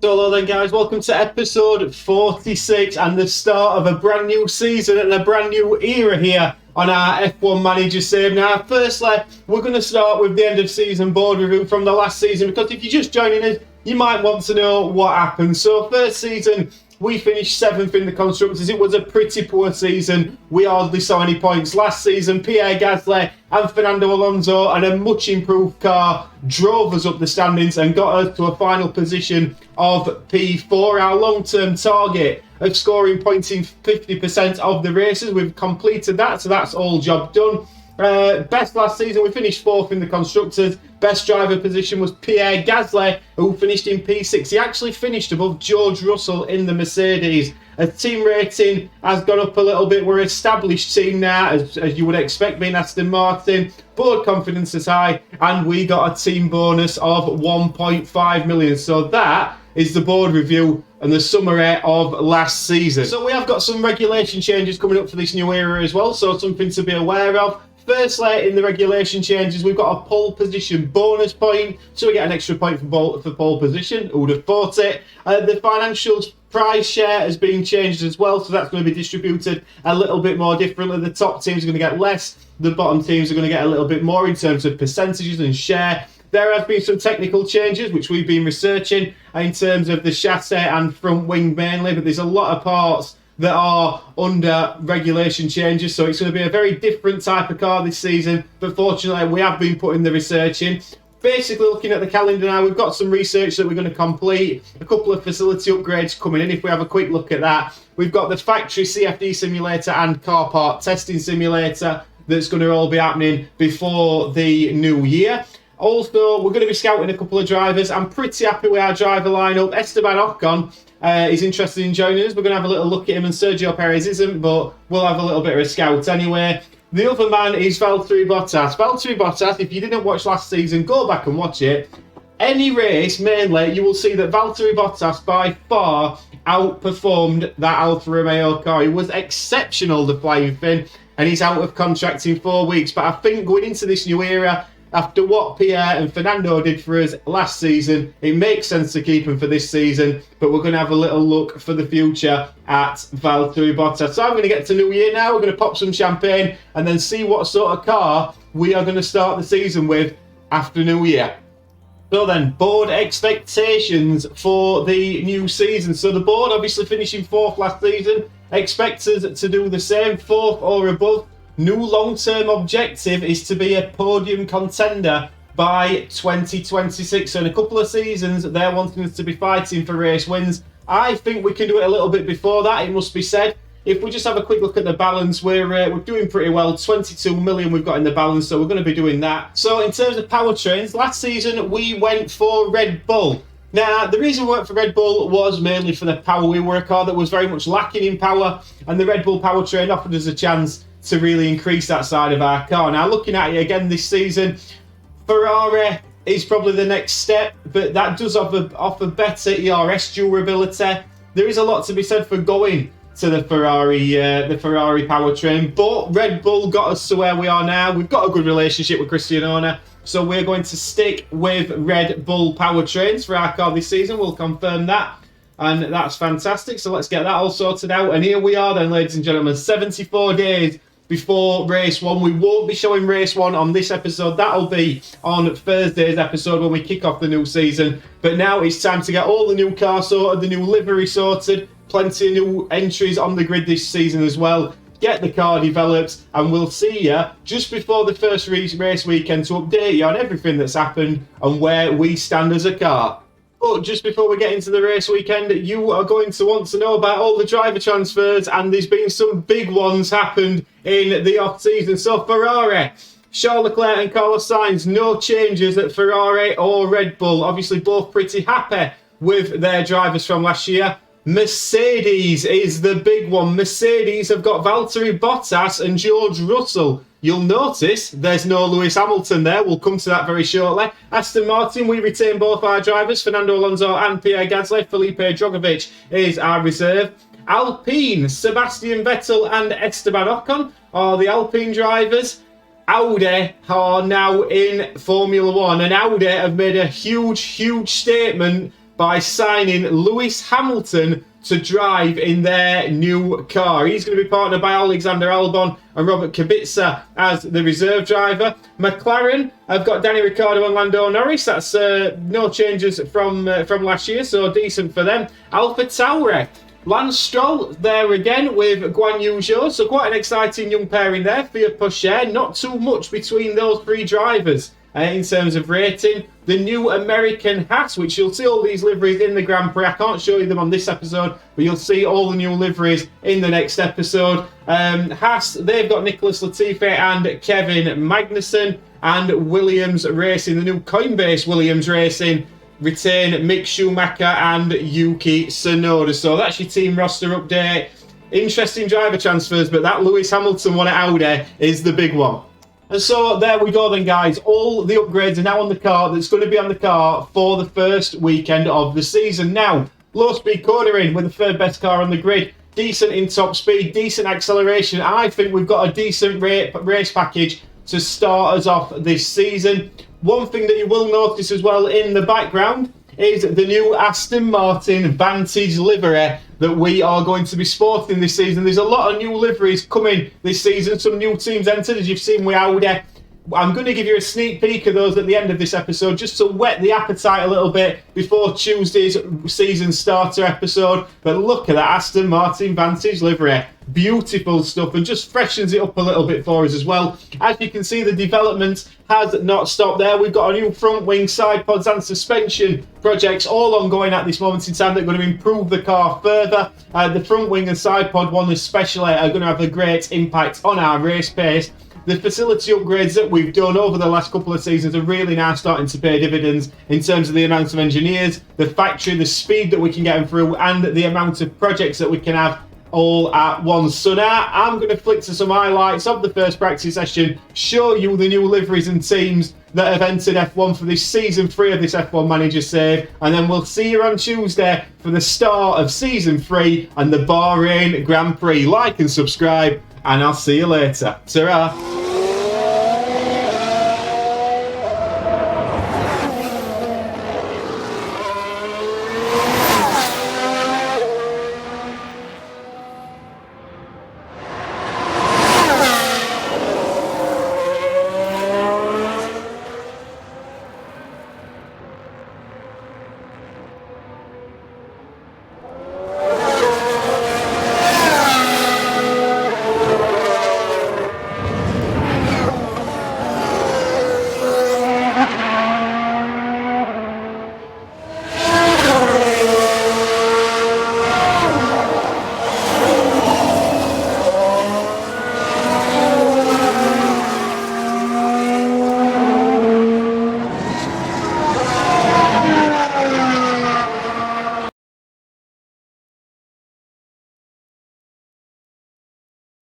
So hello then guys, welcome to episode 46 and the start of a brand new season and a brand new era here on our F1 Manager Save. Now firstly, we're going to start with the end of season board review from the last season, because if you're just joining us, you might want to know what happened. So first season, we finished 7th in the Constructors. It was a pretty poor season. We hardly saw any points. Last season, Pierre Gasly and Fernando Alonso and a much improved car drove us up the standings and got us to a final position of P4. Our long-term target of scoring points in 50% of the races, we've completed that, so that's all job done. Best last season, we finished 4th in the Constructors. Best driver position was Pierre Gasly, who finished in P6. He actually finished above George Russell in the Mercedes. A team rating has gone up a little bit. We're an established team now, as you would expect, being Aston Martin. Board confidence is high, and we got a team bonus of 1.5 million. So that is the board review and the summary of last season. So we have got some regulation changes coming up for this new era as well, so something to be aware of. Firstly, in the regulation changes, we've got a pole position bonus point, so we get an extra point for pole position. Who would have thought it? The financials prize share has been changed as well, so that's going to be distributed a little bit more differently. The top teams are going to get less, the bottom teams are going to get a little bit more in terms of percentages and share. There have been some technical changes which we've been researching in terms of the chassis and front wing mainly, but there's a lot of parts that are under regulation changes, so it's going to be a very different type of car this season, but fortunately we have been putting the research in. Basically, looking at the calendar now, we've got some research that we're going to complete, a couple of facility upgrades coming in. If we have a quick look at that, we've got the factory CFD simulator and car part testing simulator that's going to all be happening before the new year. Also, we're going to be scouting a couple of drivers. I'm pretty happy with our driver lineup. Esteban Ocon is interested in joining us. We're going to have a little look at him, and Sergio Perez isn't, but we'll have a little bit of a scout anyway. The other man is Valtteri Bottas. Valtteri Bottas, if you didn't watch last season, go back and watch it. Any race, mainly, you will see that Valtteri Bottas by far outperformed that Alfa Romeo car. He was exceptional, the flying Finn, and he's out of contract in 4 weeks. But I think going into this new era, after what Pierre and Fernando did for us last season, it makes sense to keep him for this season, but we're going to have a little look for the future at Valtteri Bottas. So I'm going to get to New Year now, we're going to pop some champagne and then see what sort of car we are going to start the season with after New Year. So then, board expectations for the new season. So the board obviously finishing 4th last season, expect us to do the same, 4th or above. New long-term objective is to be a podium contender by 2026. So in a couple of seasons, they're wanting us to be fighting for race wins. I think we can do it a little bit before that, it must be said. If we just have a quick look at the balance, we're doing pretty well. 22 million we've got in the balance, so we're going to be doing that. So in terms of powertrains, last season we went for Red Bull. Now, the reason we went for Red Bull was mainly for the power. We were a car that was very much lacking in power, and the Red Bull powertrain offered us a chance to really increase that side of our car. Now, looking at it again this season, Ferrari is probably the next step, but that does offer better ERS durability. There is a lot to be said for going to the Ferrari powertrain, but Red Bull got us to where we are now. We've got a good relationship with Christian Horner, so we're going to stick with Red Bull powertrains for our car this season. We'll confirm that, and that's fantastic. So let's get that all sorted out. And here we are then, ladies and gentlemen, 74 days before race 1. We won't be showing race 1 on this episode. That'll be on Thursday's episode when we kick off the new season. But now it's time to get all the new cars sorted, the new livery sorted, plenty of new entries on the grid this season as well. Get the car developed, and we'll see you just before the first race weekend to update you on everything that's happened and where we stand as a car. But just before we get into the race weekend, you are going to want to know about all the driver transfers, and there's been some big ones happened in the off-season. So Ferrari, Charles Leclerc and Carlos Sainz, no changes at Ferrari or Red Bull. Obviously both pretty happy with their drivers from last year. Mercedes is the big one. Mercedes have got Valtteri Bottas and George Russell. You'll notice there's no Lewis Hamilton there. We'll come to that very shortly. Aston Martin, we retain both our drivers, Fernando Alonso and Pierre Gasly. Felipe Drugovich is our reserve. Alpine, Sebastian Vettel and Esteban Ocon are the Alpine drivers. Audi are now in Formula 1, and Audi have made a huge statement by signing Lewis Hamilton to drive in their new car. He's going to be partnered by Alexander Albon and Robert Kubica as the reserve driver. McLaren have got Danny Ricciardo and Lando Norris. That's no changes from last year, so decent for them. AlphaTauri, Lance Stroll there again with Guan Yu Zhou, so quite an exciting young pairing there. Fiat Porsche, not too much between those three drivers in terms of rating. The new American Haas, which you'll see all these liveries in the Grand Prix. I can't show you them on this episode, but you'll see all the new liveries in the next episode. Haas, they've got Nicholas Latifi and Kevin Magnussen. And Williams Racing, the new Coinbase Williams Racing, retain Mick Schumacher and Yuki Tsunoda. So that's your team roster update. Interesting driver transfers, but that Lewis Hamilton one at Audi is the big one. And so there we go then, guys. All the upgrades are now on the car that's going to be on the car for the first weekend of the season. Now, low-speed cornering with the third best car on the grid. Decent in top speed, decent acceleration. I think we've got a decent race package to start us off this season. One thing that you will notice as well in the background is the new Aston Martin Vantage livery that we are going to be sporting this season. There's a lot of new liveries coming this season. Some new teams entered, as you've seen with Audi. I'm going to give you a sneak peek of those at the end of this episode, just to whet the appetite a little bit before Tuesday's season starter episode. But look at that Aston Martin Vantage livery. Beautiful stuff, and just freshens it up a little bit for us as well. As you can see, the development has not stopped there. We've got a new front wing, side pods and suspension projects all ongoing at this moment in time that are going to improve the car further. The front wing and side pod one especially are going to have a great impact on our race pace. The facility upgrades that we've done over the last couple of seasons are really now starting to pay dividends in terms of the amount of engineers, the factory, the speed that we can get them through, and the amount of projects that we can have all at once. So now I'm going to flick to some highlights of the first practice session, show you the new liveries and teams that have entered F1 for this season 3 of this F1 Manager Save, and then we'll see you on Tuesday for the start of season 3 and the Bahrain Grand Prix. Like and subscribe, and I'll see you later. Ta-ra!